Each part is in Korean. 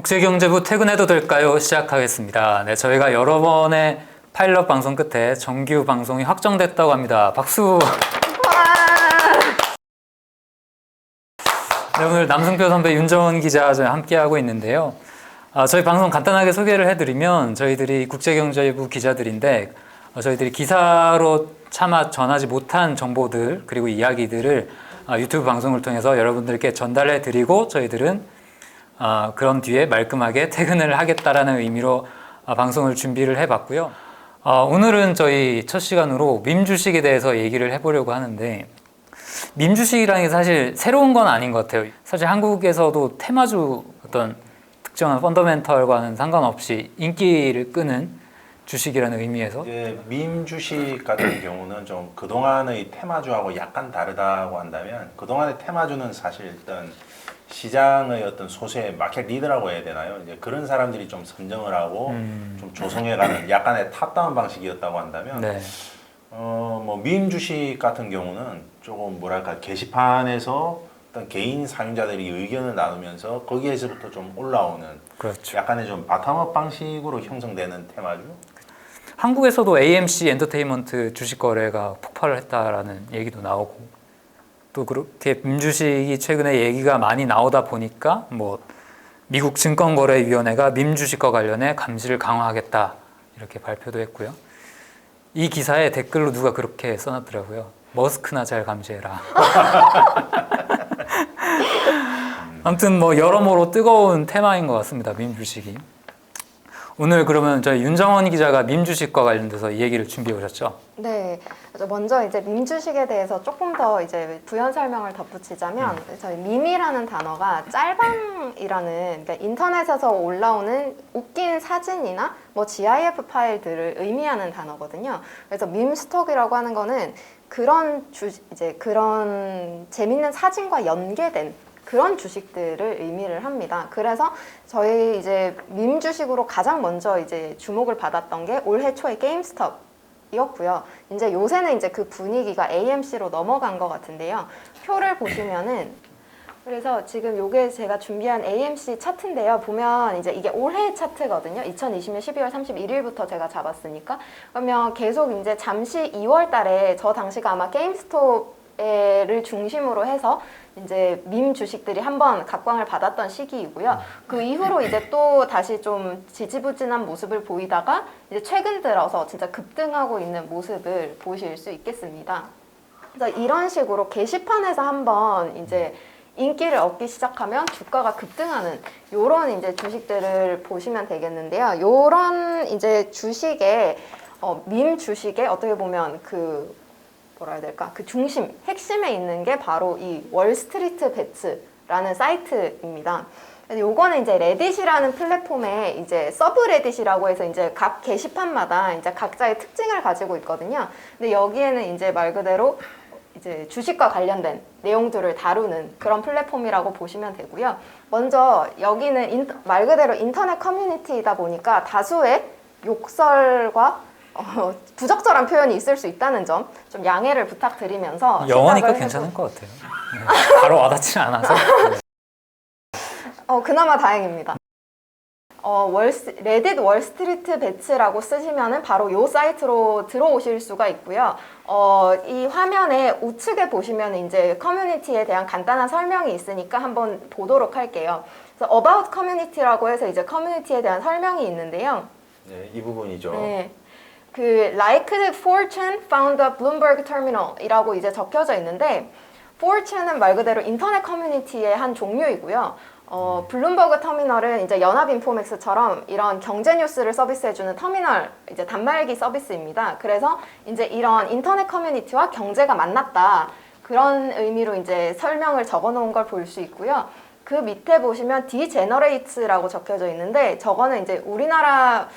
국제경제부 퇴근해도 될까요? 시작하겠습니다. 네, 저희가 여러 번의 파일럿 방송 끝에 정규 방송이 확정됐다고 합니다. 박수! 네, 오늘 남승표 선배, 윤정원 기자 함께하고 있는데요. 저희 방송 간단하게 소개를 해드리면 저희들이 국제경제부 기자들인데 저희들이 기사로 차마 전하지 못한 정보들 그리고 이야기들을 유튜브 방송을 통해서 여러분들께 전달해드리고 저희들은 그런 뒤에 말끔하게 퇴근을 하겠다라는 의미로 방송을 준비를 해봤고요. 오늘은 저희 첫 시간으로 밈 주식에 대해서 얘기를 해보려고 하는데 밈 주식이라는 게 사실 새로운 건 아닌 것 같아요. 사실 한국에서도 테마주 어떤 특정한 펀더멘털과는 상관없이 인기를 끄는 주식이라는 의미에서 밈 주식 같은 경우는 좀 그동안의 테마주하고 약간 다르다고 한다면 그동안의 테마주는 사실 일단 시장의 어떤 소수의 마켓 리더라고 해야 되나요? 이제 그런 사람들이 좀 선정을 하고 좀 조성해가는 약간의 탑다운 방식이었다고 한다면 네. 뭐 밈 주식 같은 경우는 조금 뭐랄까 게시판에서 어떤 개인 사용자들이 의견을 나누면서 거기에서부터 좀 올라오는 그렇죠. 약간의 좀 바텀업 방식으로 형성되는 테마주. 한국에서도 AMC 엔터테인먼트 주식 거래가 폭발을 했다라는 얘기도 나오고 또 그렇게 밈 주식이 최근에 얘기가 많이 나오다 보니까 뭐 미국 증권거래위원회가 밈 주식과 관련해 감시를 강화하겠다 이렇게 발표도 했고요. 이 기사에 댓글로 누가 그렇게 써놨더라고요. 머스크나 잘 감시해라. 아무튼 뭐 여러모로 뜨거운 테마인 것 같습니다. 밈 주식이. 오늘 그러면 저희 윤정원 기자가 밈 주식과 관련돼서 이 얘기를 준비해 오셨죠? 네, 먼저 이제 밈 주식에 대해서 조금 더 이제 부연 설명을 덧붙이자면 저희 밈이라는 단어가 짤방이라는 그러니까 인터넷에서 올라오는 웃긴 사진이나 뭐 GIF 파일들을 의미하는 단어거든요. 그래서 밈 스톡이라고 하는 거는 그런 그런 재밌는 사진과 연계된 그런 주식들을 의미를 합니다. 그래서 저희 이제 밈 주식으로 가장 먼저 이제 주목을 받았던 게 올해 초에 게임스톱이었고요. 이제 요새는 이제 그 분위기가 AMC로 넘어간 것 같은데요. 표를 보시면은 그래서 지금 요게 제가 준비한 AMC 차트인데요. 보면 이제 이게 올해 차트거든요. 2020년 12월 31일부터 제가 잡았으니까. 그러면 계속 이제 잠시 2월 달에 저 당시가 아마 게임스톱을 중심으로 해서 이제 밈 주식들이 한번 각광을 받았던 시기이고요. 그 이후로 이제 또 다시 좀 지지부진한 모습을 보이다가 이제 최근 들어서 진짜 급등하고 있는 모습을 보실 수 있겠습니다. 그래서 이런 식으로 게시판에서 한번 이제 인기를 얻기 시작하면 주가가 급등하는 요런 이제 주식들을 보시면 되겠는데요. 요런 이제 주식의 밈 주식의 어떻게 보면 그 뭐라 해야 될까? 그 중심, 핵심에 있는 게 바로 이 월스트리트 베츠라는 사이트입니다. 요거는 이제 레딧이라는 플랫폼에 이제 서브 레딧이라고 해서 이제 각 게시판마다 이제 각자의 특징을 가지고 있거든요. 근데 여기에는 이제 말 그대로 이제 주식과 관련된 내용들을 다루는 그런 플랫폼이라고 보시면 되고요. 먼저 여기는 말 그대로 인터넷 커뮤니티이다 보니까 다수의 욕설과 부적절한 표현이 있을 수 있다는 점 좀 양해를 부탁드리면서 영어니까 괜찮을 것 같아요. 바로 와닿지 않아서. 그나마 다행입니다. 레딧 월스트리트 베츠라고 쓰시면은 바로 요 사이트로 들어오실 수가 있고요. 이 화면에 우측에 보시면 이제 커뮤니티에 대한 간단한 설명이 있으니까 한번 보도록 할게요. 그래서 About Community라고 해서 이제 커뮤니티에 대한 설명이 있는데요. 네, 이 부분이죠. 네. 그 like the fortune found a Bloomberg terminal이라고 이제 적혀져 있는데 fortune은 말 그대로 인터넷 커뮤니티의 한 종류이고요. 블룸버그 터미널은 이제 연합인포맥스처럼 이런 경제 뉴스를 서비스해주는 터미널 이제 단말기 서비스입니다. 그래서 이제 이런 인터넷 커뮤니티와 경제가 만났다 그런 의미로 이제 설명을 적어놓은 걸 볼 수 있고요. 그 밑에 보시면 degenerate라고 적혀져 있는데 저거는 이제 우리나라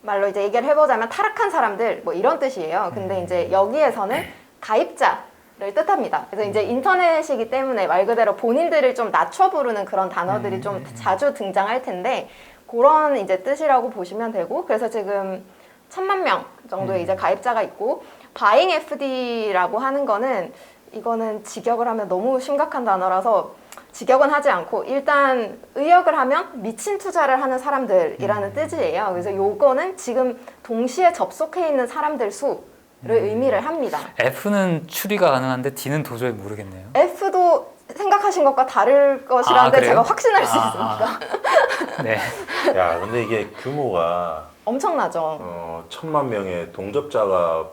말로 이제 얘기를 해보자면 타락한 사람들 뭐 이런 뜻이에요. 근데 이제 여기에서는 가입자를 뜻합니다. 그래서 이제 인터넷이기 때문에 말 그대로 본인들을 좀 낮춰 부르는 그런 단어들이 좀 자주 등장할 텐데 그런 이제 뜻이라고 보시면 되고 그래서 지금 1000만 명 정도의 이제 가입자가 있고 바잉 FD라고 하는 거는 이거는 직역을 하면 너무 심각한 단어라서 직역은 하지 않고 일단 의역을 하면 미친 투자를 하는 사람들이라는 뜻이에요. 그래서 요거는 지금 동시에 접속해 있는 사람들 수를 의미를 합니다. F는 추리가 가능한데 D는 도저히 모르겠네요. F도 생각하신 것과 다를 것이라는데 그래요? 제가 확신할 수 있습니다. 네. 야, 근데 이게 규모가 엄청나죠. 1,000만 명의 동접자가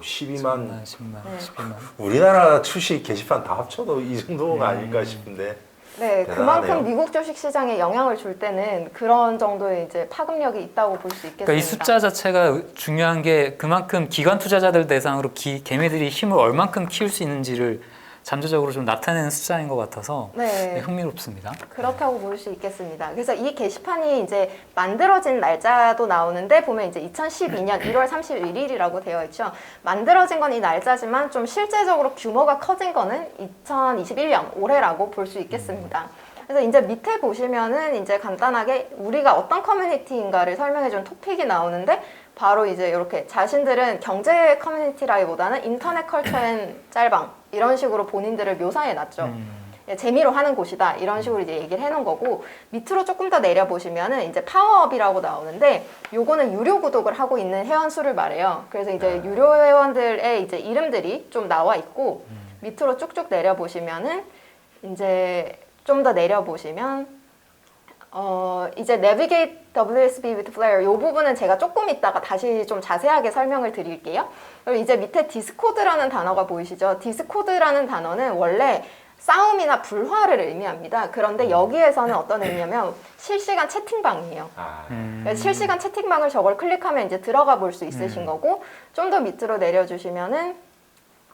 12만 10만, 네. 12만. 우리나라 출시 게시판 다 합쳐도 이 정도가 아닐까 싶은데. 네, 대단하네요. 그만큼 미국 주식 시장에 영향을 줄 때는 그런 정도의 이제 파급력이 있다고 볼 수 있겠습니다. 그러니까 이 숫자 자체가 중요한 게 그만큼 기관 투자자들 대상으로 걔네들이 힘을 얼만큼 키울 수 있는지를 잠재적으로 좀 나타내는 숫자인 것 같아서 네. 흥미롭습니다. 그렇다고 볼 수 있겠습니다. 그래서 이 게시판이 이제 만들어진 날짜도 나오는데 보면 이제 2012년 1월 31일이라고 되어 있죠. 만들어진 건 이 날짜지만 좀 실제적으로 규모가 커진 거는 2021년 올해라고 볼 수 있겠습니다. 그래서 이제 밑에 보시면은 이제 간단하게 우리가 어떤 커뮤니티인가를 설명해준 토픽이 나오는데 바로 이제 이렇게 자신들은 경제 커뮤니티라기보다는 인터넷 컬처 앤 짤방 이런 식으로 본인들을 묘사해 놨죠. 재미로 하는 곳이다 이런 식으로 이제 얘기를 해놓은 거고 밑으로 조금 더 내려 보시면은 이제 파워업이라고 나오는데 요거는 유료 구독을 하고 있는 회원 수를 말해요. 그래서 이제 유료 회원들의 이제 이름들이 좀 나와 있고 밑으로 쭉쭉 내려 보시면은 이제 좀 더 내려 보시면 이제 Navigate WSB with Flare 이 부분은 제가 조금 있다가 다시 좀 자세하게 설명을 드릴게요. 그리고 이제 밑에 디스코드라는 단어가 보이시죠? 디스코드라는 단어는 원래 싸움이나 불화를 의미합니다. 그런데 여기에서는 어떤 의미냐면 실시간 채팅방이에요. 그러니까 실시간 채팅방을 저걸 클릭하면 이제 들어가 볼 수 있으신 거고 좀 더 밑으로 내려주시면은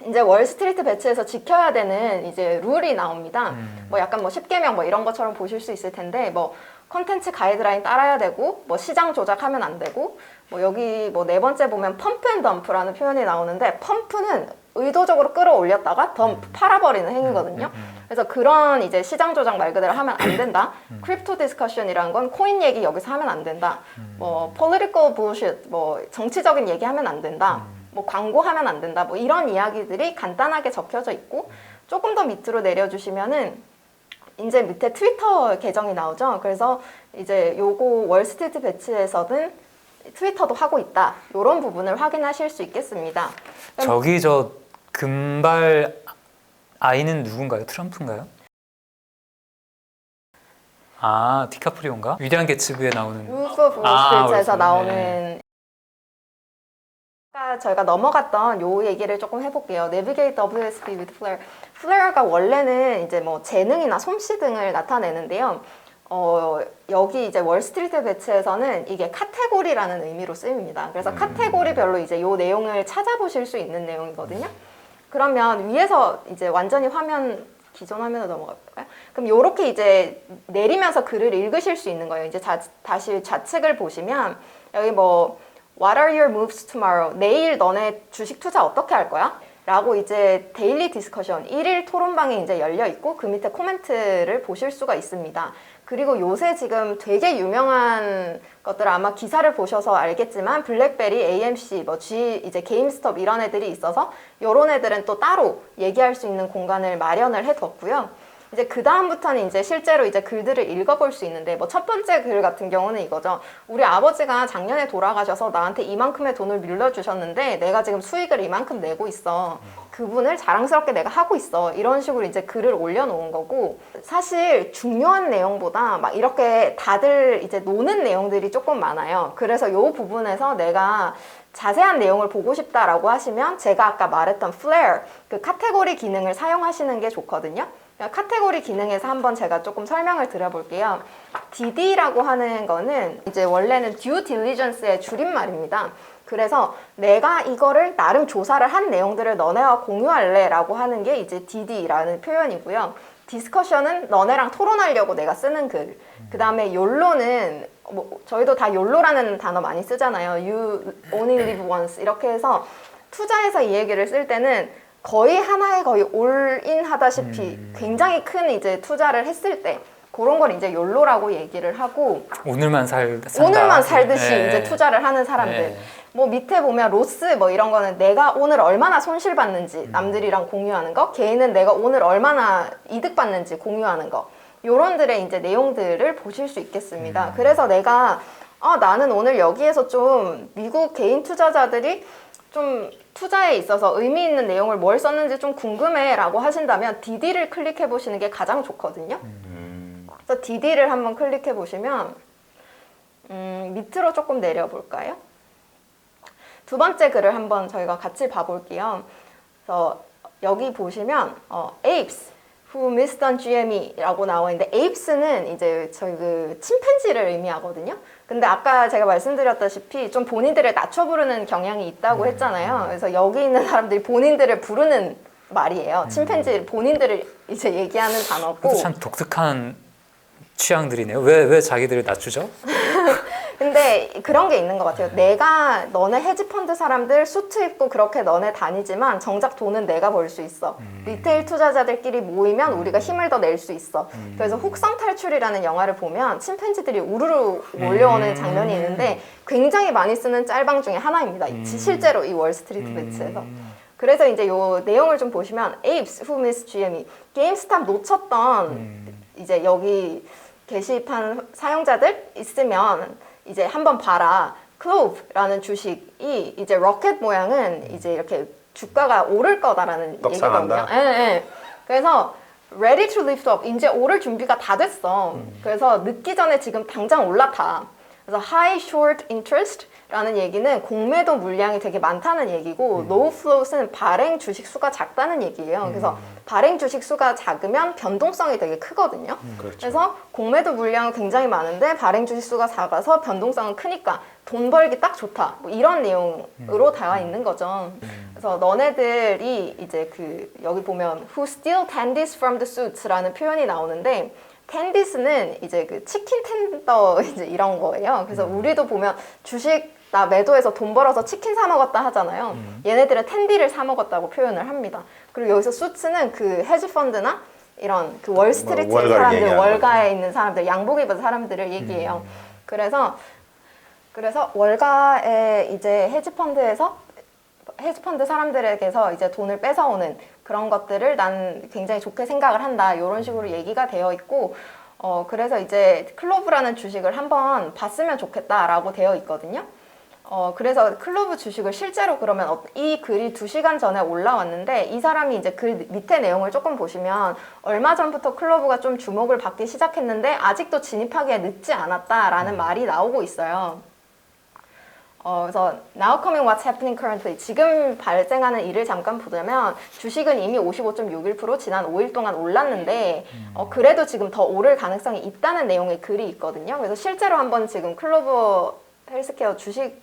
이제 월스트리트 배치에서 지켜야 되는 이제 룰이 나옵니다. 뭐 약간 뭐 10개명 뭐 이런 것처럼 보실 수 있을 텐데 뭐 컨텐츠 가이드라인 따라야 되고 뭐 시장 조작하면 안 되고 뭐 여기 뭐 네 번째 보면 펌프 앤 덤프라는 표현이 나오는데 펌프는 의도적으로 끌어올렸다가 덤프 팔아버리는 행위거든요. 그래서 그런 이제 시장 조작 말 그대로 하면 안 된다. 크립토 디스커션이라는 건 코인 얘기 여기서 하면 안 된다. 뭐 political bullshit 뭐 정치적인 얘기 하면 안 된다. 뭐 광고하면 안 된다. 뭐 이런 이야기들이 간단하게 적혀져 있고 조금 더 밑으로 내려주시면은 이제 밑에 트위터 계정이 나오죠. 그래서 이제 요거 월스트리트 배치에서는 트위터도 하고 있다. 이런 부분을 확인하실 수 있겠습니다. 저기 저 금발 아이는 누군가요? 트럼프인가요? 아, 디카프리오인가? 위대한 개츠비에 나오는. 루프 오브 월스트리트에서 네. 나오는 아까 저희가 넘어갔던 요 얘기를 조금 해볼게요. Navigate WSB with Flare. Flare가 원래는 이제 뭐 재능이나 솜씨 등을 나타내는데요. 여기 이제 월스트리트 배치에서는 이게 카테고리라는 의미로 쓰입니다. 그래서 카테고리별로 이제 요 내용을 찾아보실 수 있는 내용이거든요. 그러면 위에서 이제 완전히 기존 화면으로 넘어갈까요? 그럼 요렇게 이제 내리면서 글을 읽으실 수 있는 거예요. 이제 다시 좌측을 보시면 여기 뭐 What are your moves tomorrow? 내일 너네 주식 투자 어떻게 할 거야? 라고 이제 데일리 디스커션, 1일 토론방이 이제 열려 있고 그 밑에 코멘트를 보실 수가 있습니다. 그리고 요새 지금 되게 유명한 것들 아마 기사를 보셔서 알겠지만 블랙베리, AMC, 뭐 G, 이제 게임스톱 이런 애들이 있어서 요런 애들은 또 따로 얘기할 수 있는 공간을 마련을 해뒀고요. 이제 그 다음부터는 이제 실제로 이제 글들을 읽어볼 수 있는데 뭐 첫 번째 글 같은 경우는 이거죠. 우리 아버지가 작년에 돌아가셔서 나한테 이만큼의 돈을 물려주셨는데 내가 지금 수익을 이만큼 내고 있어. 그분을 자랑스럽게 내가 하고 있어. 이런 식으로 이제 글을 올려놓은 거고 사실 중요한 내용보다 막 이렇게 다들 이제 노는 내용들이 조금 많아요. 그래서 요 부분에서 내가 자세한 내용을 보고 싶다라고 하시면 제가 아까 말했던 Flare 그 카테고리 기능을 사용하시는 게 좋거든요. 카테고리 기능에서 한번 제가 조금 설명을 드려볼게요. DD라고 하는 거는 이제 원래는 Due Diligence의 줄임말입니다. 그래서 내가 이거를 나름 조사를 한 내용들을 너네와 공유할래 라고 하는 게 이제 DD라는 표현이고요. 디스커션은 너네랑 토론하려고 내가 쓰는 글. 그 다음에 YOLO는 뭐 저희도 다 YOLO라는 단어 많이 쓰잖아요. You only live once 이렇게 해서 투자해서 이 얘기를 쓸 때는 거의 하나에 거의 올인 하다시피 굉장히 큰 이제 투자를 했을 때 그런 걸 이제 욜로라고 얘기를 하고 오늘만 산다. 오늘만 살듯이 네. 이제 투자를 하는 사람들 네. 뭐 밑에 보면 로스 뭐 이런 거는 내가 오늘 얼마나 손실 봤는지 남들이랑 공유하는 거, 개인은 내가 오늘 얼마나 이득 봤는지 공유하는 거, 요런들의 이제 내용들을 보실 수 있겠습니다. 그래서 내가 나는 오늘 여기에서 좀 미국 개인 투자자들이 좀 투자에 있어서 의미 있는 내용을 뭘 썼는지 좀 궁금해 라고 하신다면 DD를 클릭해 보시는 게 가장 좋거든요. 그래서 DD를 한번 클릭해 보시면 밑으로 조금 내려볼까요? 두 번째 글을 한번 저희가 같이 봐볼게요. 그래서 여기 보시면 apes who missed on GME라고 나와 있는데 apes는 이제 저희 그 침팬지를 의미하거든요. 근데 아까 제가 말씀드렸다시피 좀 본인들을 낮춰 부르는 경향이 있다고 했잖아요. 그래서 여기 있는 사람들이 본인들을 부르는 말이에요. 침팬지 본인들을 이제 얘기하는 단어고. 그것도 참 독특한 취향들이네요. 왜 자기들을 낮추죠? 근데 그런 게 있는 것 같아요. 내가 너네 헤지펀드 사람들 수트 입고 그렇게 너네 다니지만 정작 돈은 내가 벌 수 있어. 리테일 투자자들끼리 모이면 우리가 힘을 더 낼 수 있어. 그래서 혹성 탈출이라는 영화를 보면 침팬지들이 우르르 몰려오는 장면이 있는데 굉장히 많이 쓰는 짤방 중에 하나입니다. 실제로 이 월스트리트 배츠에서. 그래서 이제 요 내용을 좀 보시면 apes who miss GME 게임스탑 놓쳤던 이제 여기 게시판 사용자들 있으면 이제 한번 봐라. 클로브라는 주식이 이제 로켓 모양은 이제 이렇게 주가가 오를 거다라는 떡상한다. 얘기거든요. 예, 예. 그래서 ready to lift up 이제 오를 준비가 다 됐어. 그래서 늦기 전에 지금 당장 올라타. 그래서 high short interest라는 얘기는 공매도 물량이 되게 많다는 얘기고 low float은 발행 주식 수가 작다는 얘기예요. 그래서 발행 주식 수가 작으면 변동성이 되게 크거든요. 그렇죠. 그래서 공매도 물량은 굉장히 많은데 발행 주식 수가 작아서 변동성은 크니까 돈 벌기 딱 좋다. 뭐 이런 내용으로 나와 있는 거죠. 그래서 너네들이 이제 그 여기 보면 who steal tendies from the suits라는 표현이 나오는데 텐디스는 이제 그 치킨 텐더 이제 이런 거예요. 그래서 우리도 보면 주식 나 매도해서 돈 벌어서 치킨 사 먹었다 하잖아요. 얘네들은 텐디를 사 먹었다고 표현을 합니다. 그리고 여기서 수츠는 그 헤지 펀드나 이런 그 월스트리트 사람들, 월가에 있는 사람들, 양복 입은 사람들을 얘기해요. 그래서 월가에 이제 헤지펀드 사람들에게서 이제 돈을 뺏어오는 그런 것들을 난 굉장히 좋게 생각을 한다. 이런 식으로 얘기가 되어 있고, 그래서 이제 클로브라는 주식을 한번 봤으면 좋겠다라고 되어 있거든요. 그래서 클로브 주식을 실제로 그러면 이 글이 2시간 전에 올라왔는데 이 사람이 이제 글 밑에 내용을 조금 보시면 얼마 전부터 클로브가 좀 주목을 받기 시작했는데 아직도 진입하기에 늦지 않았다라는 말이 나오고 있어요. 그래서 now coming what's happening currently 지금 발생하는 일을 잠깐 보자면 주식은 이미 55.61% 지난 5일 동안 올랐는데 그래도 지금 더 오를 가능성이 있다는 내용의 글이 있거든요. 그래서 실제로 한번 지금 클로버 헬스케어 주식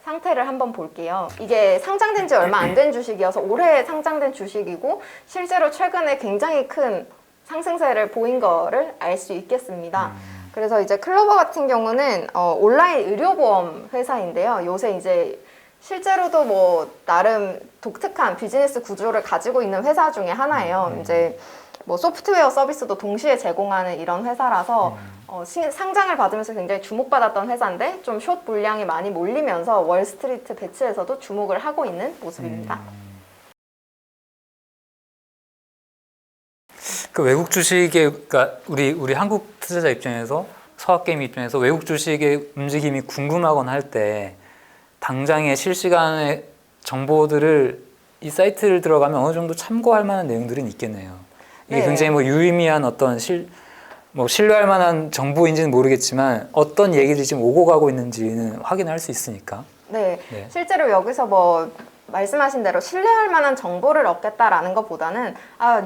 상태를 한번 볼게요. 이게 상장된 지 얼마 안 된 주식이어서 올해 상장된 주식이고 실제로 최근에 굉장히 큰 상승세를 보인 거를 알 수 있겠습니다. 그래서 이제 클로버 같은 경우는 온라인 의료보험 회사인데요. 요새 이제 실제로도 뭐 나름 독특한 비즈니스 구조를 가지고 있는 회사 중에 하나예요. 이제 뭐 소프트웨어 서비스도 동시에 제공하는 이런 회사라서 상장을 받으면서 굉장히 주목받았던 회사인데 좀 숏 물량이 많이 몰리면서 월스트리트 배치에서도 주목을 하고 있는 모습입니다. 그 외국 주식의 그러니까 우리 한국 투자자 입장에서 서학 게임 입장에서 외국 주식의 움직임이 궁금하거나 할 때 당장의 실시간의 정보들을 이 사이트를 들어가면 어느 정도 참고할 만한 내용들은 있겠네요. 이게 네. 굉장히 뭐 유의미한 어떤 신뢰할 만한 정보인지는 모르겠지만 어떤 얘기들이 지금 오고 가고 있는지는 확인할 수 있으니까. 네, 네. 실제로 여기서 뭐 말씀하신 대로 신뢰할 만한 정보를 얻겠다라는 것보다는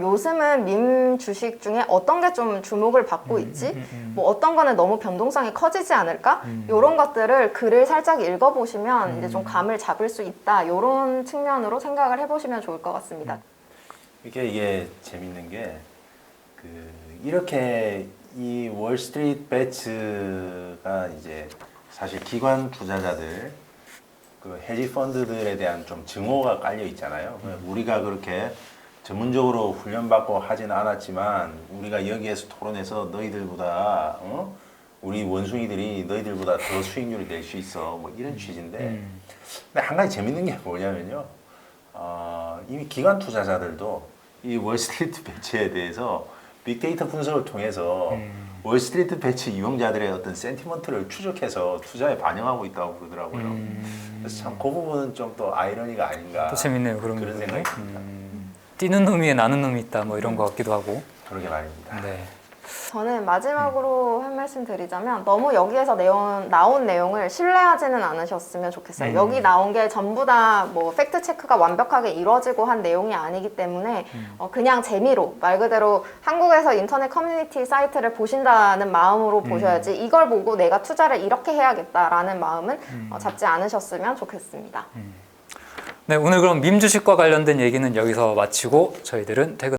요즘은 밈 주식 중에 어떤 게 좀 주목을 받고 있지? 뭐 어떤 거는 너무 변동성이 커지지 않을까? 이런 것들을 글을 살짝 읽어보시면 이제 좀 감을 잡을 수 있다. 이런 측면으로 생각을 해보시면 좋을 것 같습니다. 이게 재밌는 게 이렇게 이 월스트리트 배츠가 이제 사실 기관 투자자들 그 헤지 펀드들에 대한 좀 증오가 깔려 있잖아요. 우리가 그렇게 전문적으로 훈련받고 하진 않았지만 우리가 여기에서 토론해서 너희들보다 우리 원숭이들이 너희들보다 더 수익률이 낼 수 있어. 뭐 이런 취지인데. 근데 한 가지 재밌는 게 뭐냐면요. 이미 기관 투자자들도 이 월스트리트 배치에 대해서 빅데이터 분석을 통해서 월스트리트 배치 이용자들의 어떤 센티먼트를 추적해서 투자에 반영하고 있다고 그러더라고요. 그래서 참 그 부분은 좀 또 아이러니가 아닌가. 또 재밌네요 그런 그런 부분이. 생각이 듭니다. 뛰는 놈 위에 나는 놈이 있다 뭐 이런 것 같기도 하고. 그러게 말입니다. 네. 저는 마지막으로 한 말씀 드리자면 너무 여기에서 나온 내용을 신뢰하지는 않으셨으면 좋겠어요. 여기 나온 게 전부 다 뭐 팩트 체크가 완벽하게 이루어지고 한 내용이 아니기 때문에 그냥 재미로 말 그대로 한국에서 인터넷 커뮤니티 사이트를 보신다는 마음으로 보셔야지 이걸 보고 내가 투자를 이렇게 해야겠다라는 마음은 잡지 않으셨으면 좋겠습니다. 네, 오늘 그럼 밈 주식과 관련된 얘기는 여기서 마치고 저희들은 퇴근.